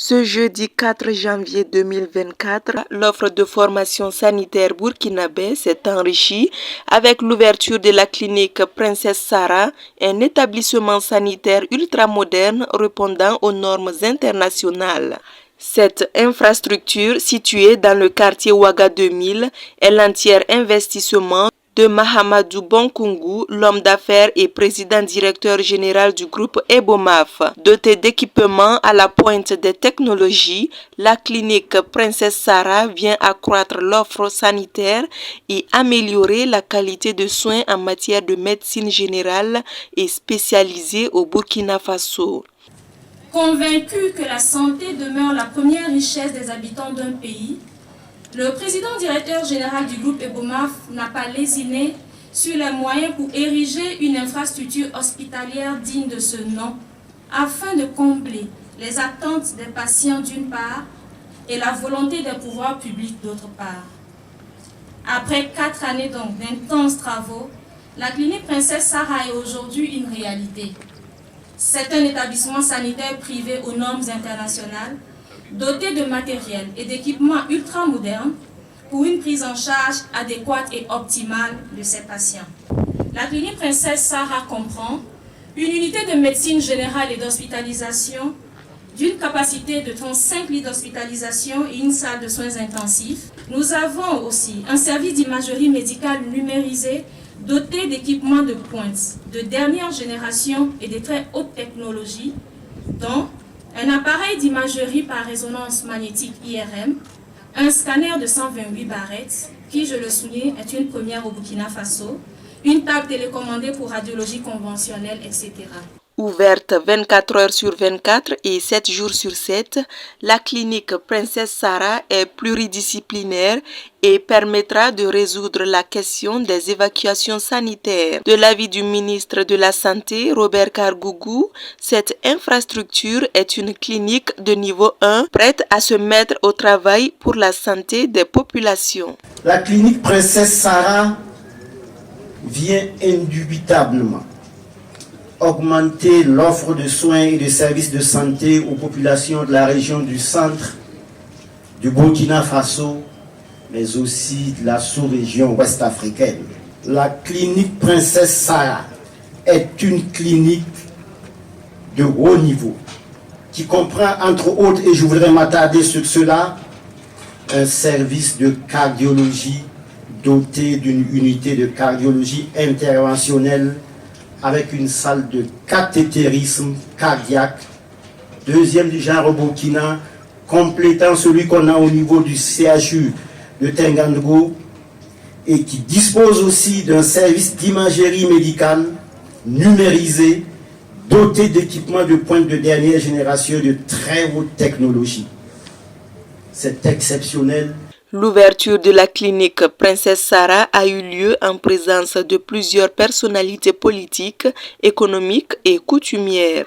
Ce jeudi 4 janvier 2024, l'offre de formation sanitaire burkinabé s'est enrichie avec l'ouverture de la clinique Princesse Sarah, un établissement sanitaire ultramoderne répondant aux normes internationales. Cette infrastructure, située dans le quartier Ouaga 2000, est l'entier investissement de Mahamadou Bonkungu, l'homme d'affaires et président directeur général du groupe Ebomaf. Dotée d'équipements à la pointe des technologies, la clinique Princesse Sarah vient accroître l'offre sanitaire et améliorer la qualité de soins en matière de médecine générale et spécialisée au Burkina Faso. Convaincu que la santé demeure la première richesse des habitants d'un pays, le président directeur général du groupe Ebomaf n'a pas lésiné sur les moyens pour ériger une infrastructure hospitalière digne de ce nom, afin de combler les attentes des patients d'une part et la volonté des pouvoirs publics d'autre part. Après 4 années donc d'intenses travaux, la clinique Princesse Sarah est aujourd'hui une réalité. C'est un établissement sanitaire privé aux normes internationales, doté de matériel et d'équipements ultramodernes pour une prise en charge adéquate et optimale de ces patients. La clinique Princesse Sarah comprend une unité de médecine générale et d'hospitalisation d'une capacité de 35 lits d'hospitalisation et une salle de soins intensifs. Nous avons aussi un service d'imagerie médicale numérisé doté d'équipements de pointe, de dernière génération et de très haute technologie, dont un appareil d'imagerie par résonance magnétique IRM, un scanner de 128 barrettes, qui, je le souligne, est une première au Burkina Faso, une table télécommandée pour radiologie conventionnelle, etc. Ouverte 24 heures sur 24 et 7 jours sur 7, la clinique Princesse Sarah est pluridisciplinaire et permettra de résoudre la question des évacuations sanitaires. De l'avis du ministre de la Santé, Robert Kargougou, cette infrastructure est une clinique de niveau 1 prête à se mettre au travail pour la santé des populations. La clinique Princesse Sarah vient indubitablement augmenter l'offre de soins et de services de santé aux populations de la région du centre, du Burkina Faso, mais aussi de la sous-région ouest-africaine. La clinique Princesse Sarah est une clinique de haut niveau qui comprend entre autres, et je voudrais m'attarder sur cela, un service de cardiologie doté d'une unité de cardiologie interventionnelle avec une salle de cathétérisme cardiaque, deuxième du genre au Burkina, complétant celui qu'on a au niveau du CHU de Tengango, et qui dispose aussi d'un service d'imagerie médicale numérisé, doté d'équipements de pointe de dernière génération de très haute technologie. C'est exceptionnel. L'ouverture de la clinique Princesse Sarah a eu lieu en présence de plusieurs personnalités politiques, économiques et coutumières.